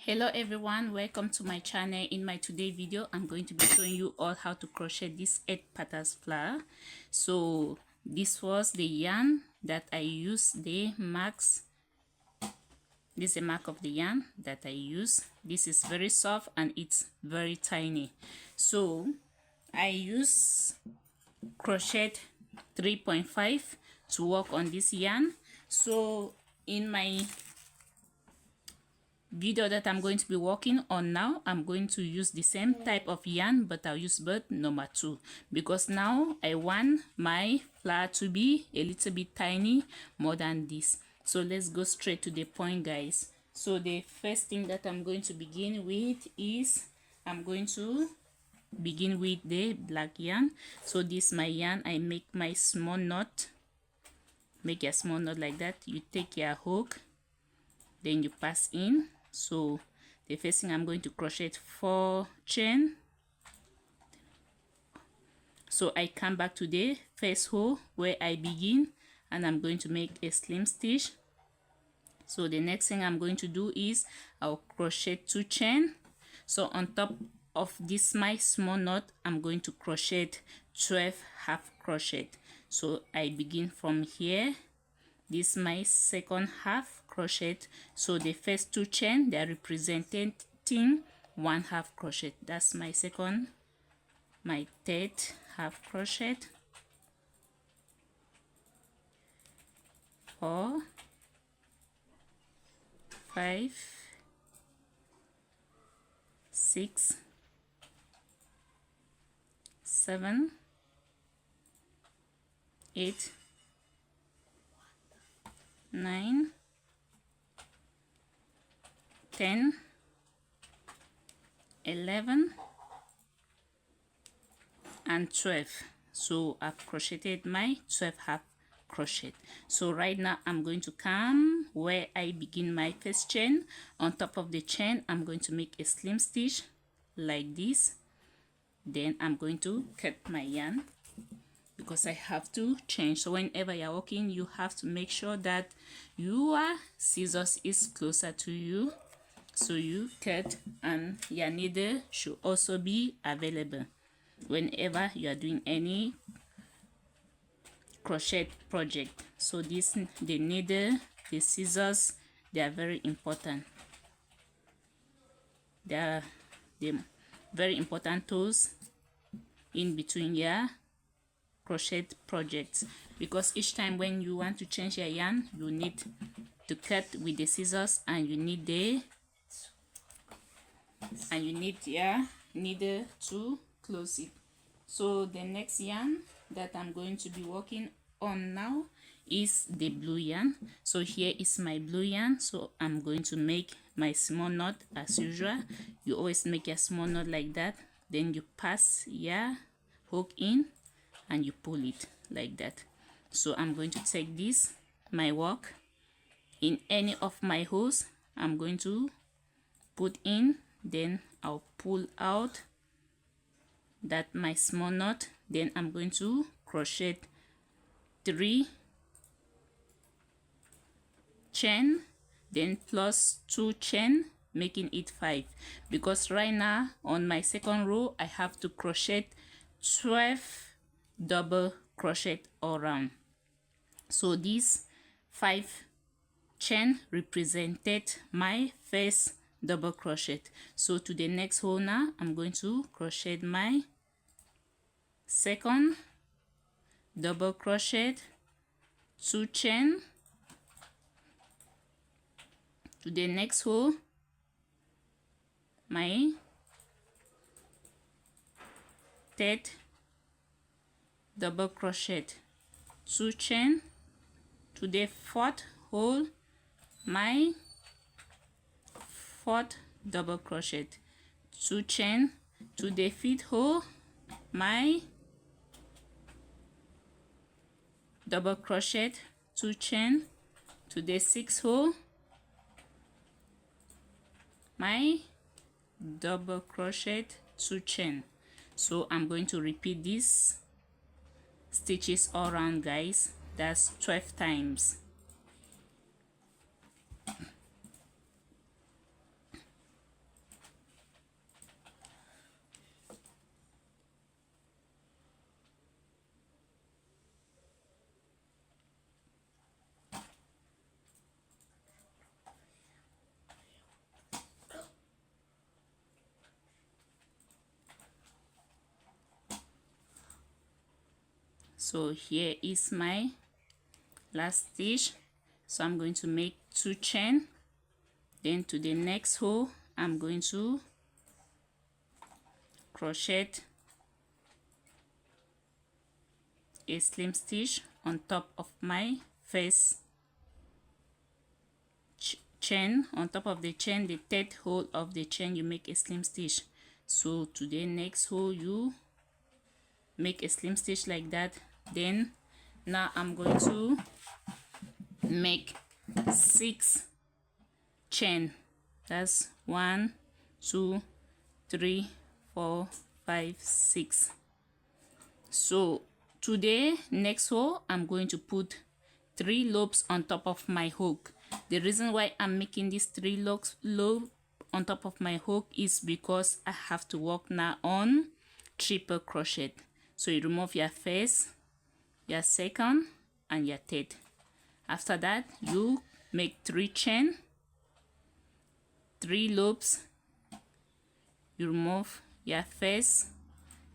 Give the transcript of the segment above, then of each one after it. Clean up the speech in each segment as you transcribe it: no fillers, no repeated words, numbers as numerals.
Hello everyone, welcome to my channel. In my today video I'm going to be showing you all how to crochet this 8 petals flower. So this was the yarn that I used, the marks. This is a mark of the yarn that I use. This is very soft and it's very tiny. So I use crochet 3.5 to work on this yarn. So in my video that I'm going to be working on now, I'm going to use the same type of yarn, but I'll use bird number 2 because now I want my flower to be a little bit tiny more than this. So let's go straight to the point, guys. So the first thing that I'm going to begin with is I'm going to begin with the black yarn. So this is my yarn. I make my small knot, make a small knot like that. You take your hook, then you pass in. So the first thing I'm going to crochet 4 chain. So I come back to the first hole where I begin and I'm going to make a slim stitch. So the next thing I'm going to do is I'll crochet 2 chain. So on top of this my small knot, I'm going to crochet 12 half crochet. So I begin from here. This is my second half crochet. So the first 2 chain, they are representing 1 half crochet. That's my second, my third half crochet. 4, 5, 6, 7, 8, 9, 10, 11, and 12. So I've crocheted my 12 half crochet. So right now I'm going to come where I begin my first chain. On top of the chain I'm going to make a slim stitch like this. Then I'm going to cut my yarn because I have to change. So whenever you're working, you have to make sure that your scissors is closer to you, so you cut, and your needle should also be available whenever you are doing any crochet project. So this, the needle, the scissors, they are very important. They are the very important tools in between your crochet projects, because each time when you want to change your yarn, you need to cut with the scissors and you need your needle to close it. So the next yarn that I'm going to be working on now is the blue yarn. So here is my blue yarn. So I'm going to make my small knot as usual. You always make a small knot like that, then you pass your hook in and you pull it like that. So I'm going to take this, my work, in any of my holes. I'm going to put in, then I'll pull out that my small knot. Then I'm going to crochet 3 chain, then plus 2 chain, making it 5, because right now on my second row I have to crochet 12 double crochet all around. So these 5 chain represented my first double crochet. So to the next hole now I'm going to crochet my second double crochet, 2 chain, to the next hole my third double crochet, 2 chain, to the fourth hole my fourth double crochet, 2 chain, to the fifth hole my double crochet, 2 chain, to the sixth hole my double crochet, 2 chain. So I'm going to repeat these stitches all around, guys. That's 12 times. So here is my last stitch. So I'm going to make 2 chain, then to the next hole I'm going to crochet a slim stitch on top of my first chain. On top of the chain, the third hole of the chain, you make a slim stitch. So to the next hole you make a slim stitch like that. Then now I'm going to make 6 chain. That's 1 2 3 4 5 6. So to the next hole I'm going to put 3 loops on top of my hook. The reason why I'm making these 3 loops on top of my hook is because I have to work now on triple crochet. So you remove your first, your second, and your third. After that you make 3 chain, 3 loops, you remove your first,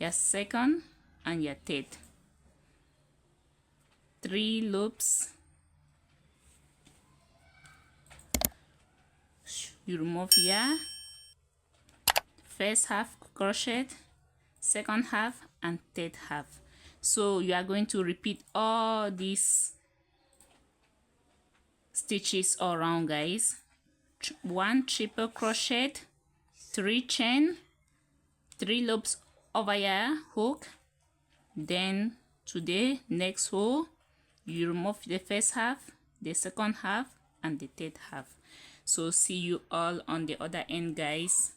your second, and your third. 3 loops, you remove your first half crochet, second half, and third half. So you are going to repeat all these stitches all around, guys. 1 triple crochet, 3 chain, 3 loops over your hook, then to the next hole you remove the first half, the second half, and the third half. So see you all on the other end, guys.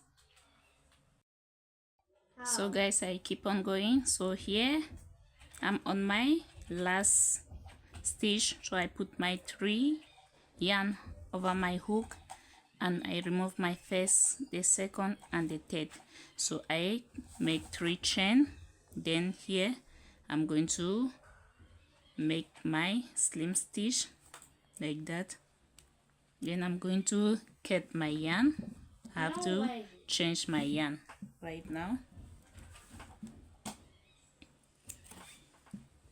So guys, I keep on going. So here I'm on my last stitch, so I put my 3 yarn over my hook and I remove my first, the second, and the third. So I make 3 chain. Then here I'm going to make my slim stitch like that. Then I'm going to cut my yarn. I have to change my yarn right now.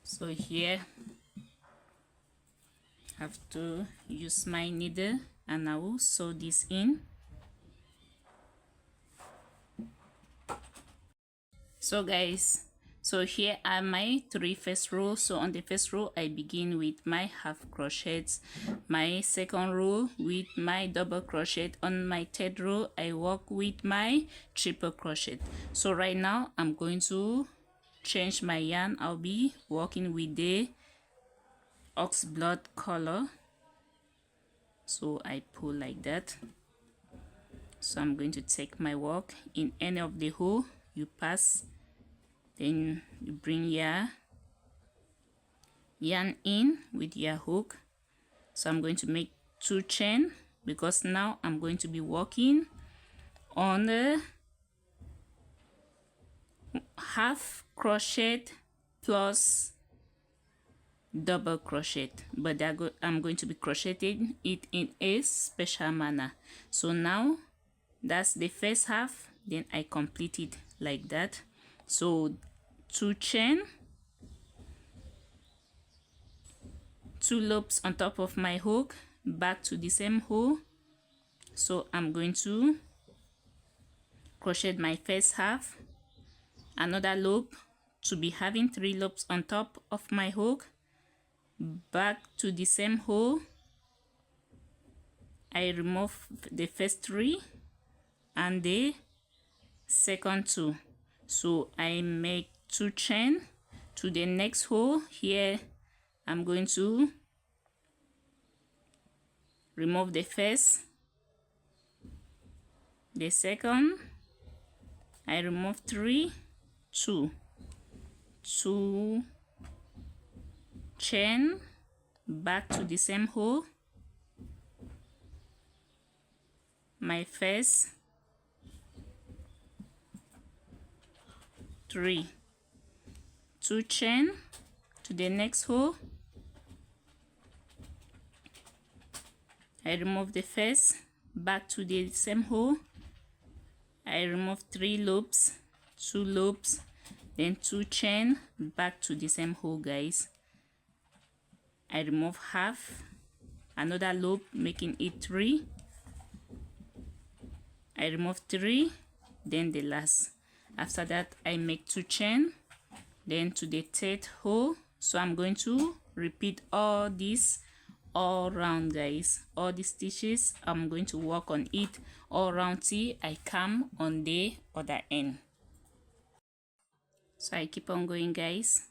So here I have to use my needle and I will sew this in. So guys, so here are my 3 first rows. So on the first row I begin with my half crochets, my second row with my double crochet, on my third row I work with my triple crochet. So right now I'm going to change my yarn. I'll be working with the ox blood color. So I pull like that. So I'm going to take my work in any of the hole you pass, then you bring your yarn in with your hook. So I'm going to make 2 chain because now I'm going to be working on the half crochet plus double crochet, but I'm going to be crocheting it in a special manner. So now that's the first half, then I complete it like that. So 2 chain, 2 loops on top of my hook, back to the same hole. So I'm going to crochet my first half, another loop to be having 3 loops on top of my hook, back to the same hole. I remove the first 3 and the second 2. So I make 2 chain to the next hole. Here I'm going to remove the first, the second, I remove 3, 2 chain, back to the same hole, my first, 3, 2 chain to the next hole, I remove the first, back to the same hole, I remove 3 loops, 2 loops, then 2 chain, back to the same hole, guys. I remove half, another loop, making it 3. I remove 3, then the last. After that, I make 2 chain, then to the third hole. So I'm going to repeat all this all round, guys. All the stitches, I'm going to work on it all round till I come on the other end. So I keep on going, guys,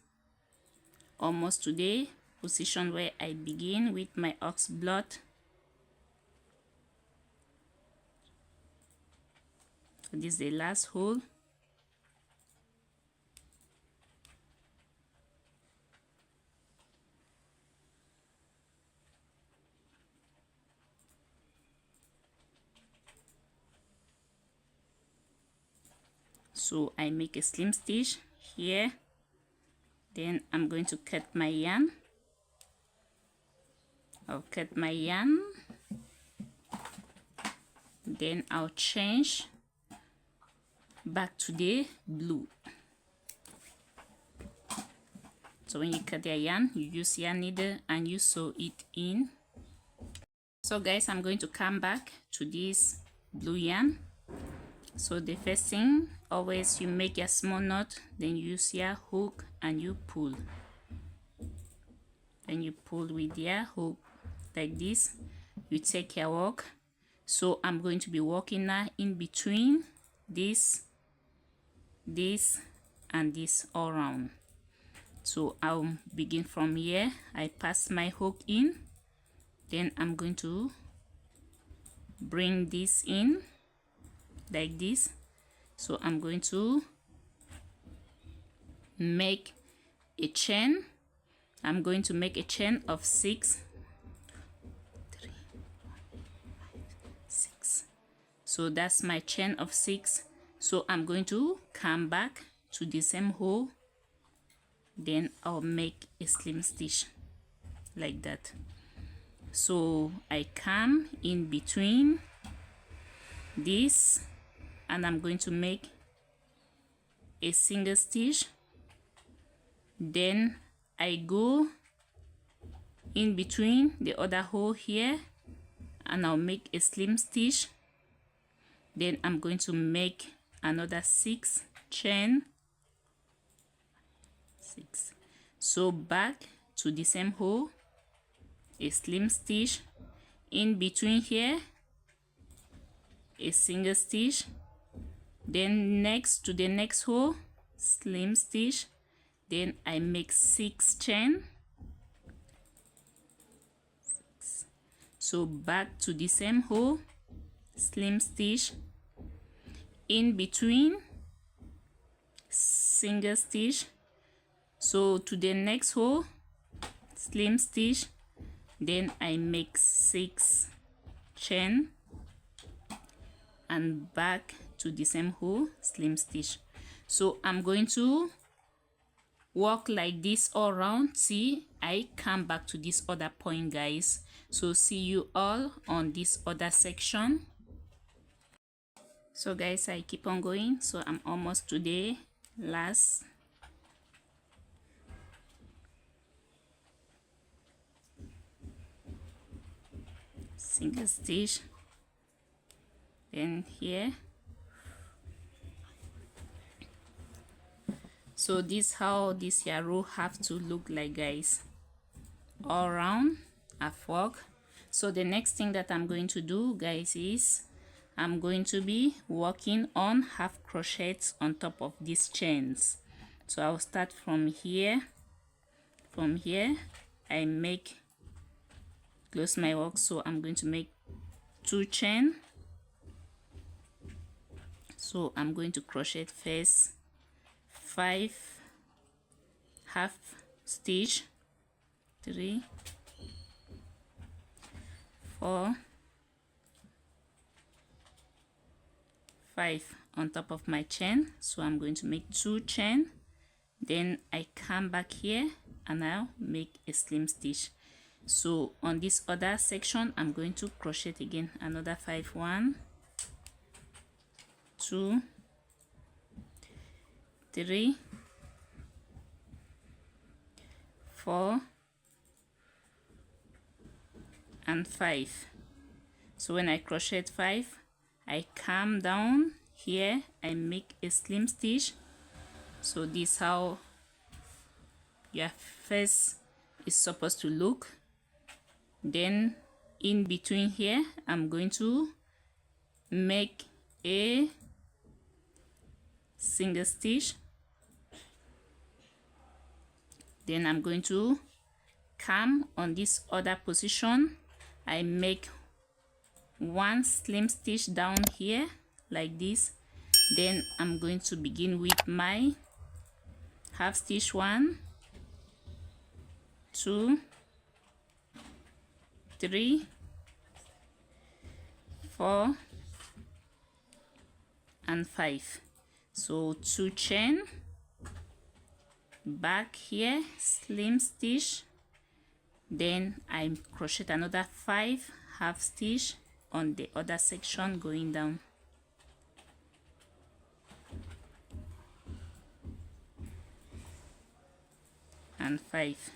almost to the position where I begin with my ox blood. So this is the last hole. So I make a slim stitch here, then I'm going to cut my yarn. I'll cut my yarn, then I'll change back to the blue. So when you cut your yarn, you use yarn needle and you sew it in. So guys, I'm going to come back to this blue yarn. So the first thing, always you make a small knot, then you use your hook and you pull. Then you pull with your hook like this. You take your work. So I'm going to be working now in between this and this all around. So I'll begin from here. I pass my hook in, then I'm going to bring this in like this. So I'm going to make a chain. I'm going to make a chain of 6. 3, 4, 5, 6. So that's my chain of 6. So I'm going to come back to the same hole, then I'll make a slim stitch like that. So I come in between this and I'm going to make a single stitch, then I go in between the other hole here and I'll make a slim stitch, then I'm going to make another 6 chain, 6. So back to the same hole, a slim stitch, in between here a single stitch, then next to the next hole, slim stitch, then I make 6 chain, 6. So back to the same hole, slim stitch, in between single stitch, so to the next hole, slim stitch, then I make 6 chain and back to the same hole, slim stitch. So I'm going to work like this all around. See, I come back to this other point, guys. So see you all on this other section. So guys, I keep on going. So I'm almost to the last. Single stitch, then here. So this how this here row have to look like, guys, all around I've worked. So the next thing that I'm going to do, guys, is I'm going to be working on half crochets on top of these chains. So I'll start from here. From here I make, close my work, so I'm going to make 2 chain. So I'm going to crochet first 5 half stitch, 3, 4, 5 on top of my chain. So I'm going to make 2 chain, then I come back here and I'll make a slim stitch. So on this other section I'm going to crochet again another 5, 1, 2, 3, 4 and 5. So when I crochet 5, I come down here, I make a slim stitch. So this is how your face is supposed to look. Then in between here, I'm going to make a single stitch. Then I'm going to come on this other position. I make one slim stitch down here like this. Then I'm going to begin with my half stitch, 1, 2, 3, 4 and 5. So 2 chain, back here, slim stitch, then I crochet another 5 half stitch on the other section going down. And 5.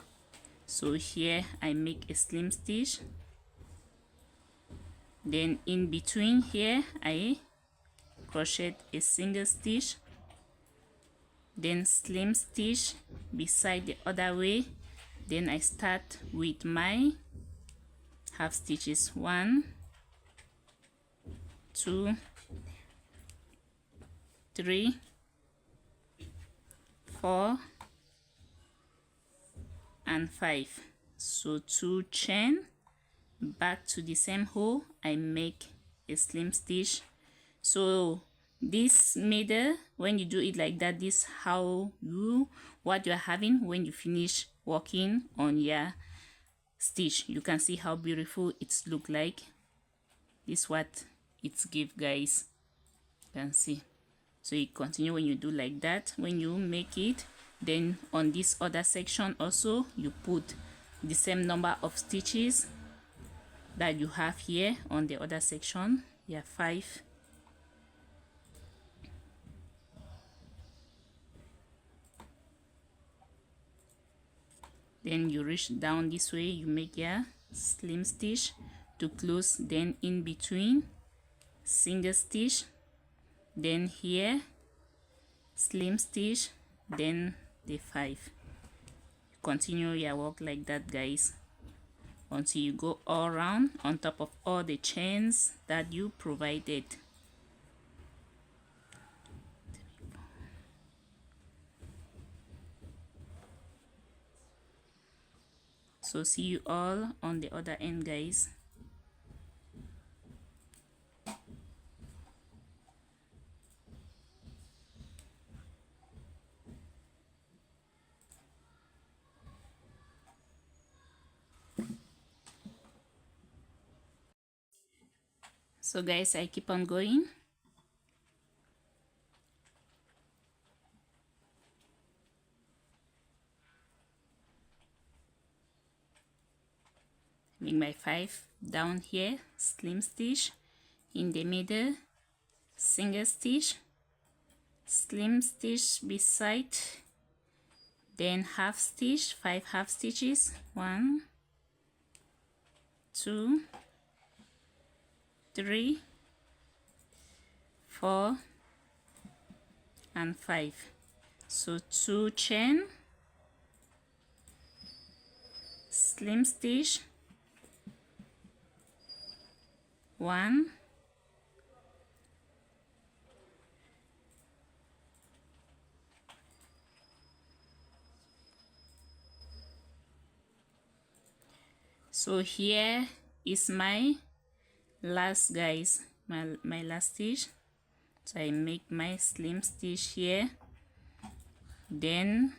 So here I make a slim stitch, then in between here I crochet a single stitch, then slim stitch beside the other way. Then I start with my half stitches, 1, 2, 3, 4 and 5. So 2 chain, back to the same hole, I make a slim stitch. So this middle, when you do it like that, this how what you are having when you finish working on your stitch. You can see how beautiful it's look like. This is what it's give, guys. You can see. So you continue when you do like that. When you make it, then on this other section also you put the same number of stitches that you have here on the other section. Yeah, 5. Then you reach down this way, you make your slim stitch to close, then in between single stitch, then here slim stitch, then the 5. Continue your work like that, guys, until you go all around on top of all the chains that you provided. So see you all on the other end, guys. So guys, I keep on going. Make my 5 down here, slim stitch, in the middle single stitch, slim stitch beside, then half stitch, 5 half stitches, 1, 2, 3, 4 and 5. So 2 chain, slim stitch, 1, so here is my last, guys, my last stitch. So I make my slim stitch here, then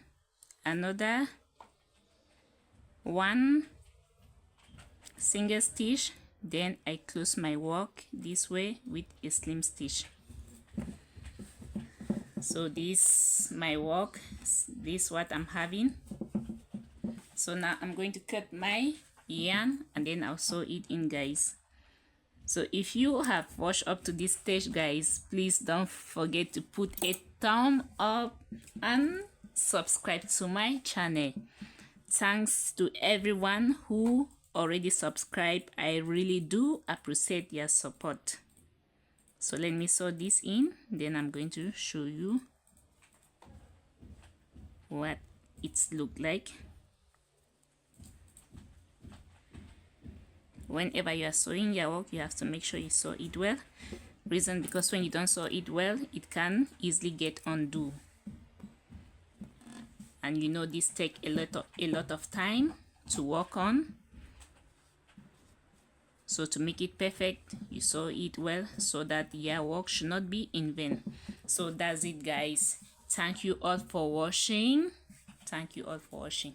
another 1 single stitch, then I close my work this way with a slim stitch. So this my work, this is what I'm having. So now I'm going to cut my yarn and then I'll sew it in, guys. So if you have watched up to this stage, guys, please don't forget to put a thumb up and subscribe to my channel. Thanks to everyone who already subscribed. I really do appreciate your support. So let me sew this in, then I'm going to show you what it's look like. Whenever you are sewing your work, you have to make sure you sew it well. Reason because when you don't sew it well, it can easily get undone. And you know this take a lot of time to work on. So to make it perfect, you sew it well so that your work should not be in vain. So that's it, guys. Thank you all for watching. Thank you all for watching.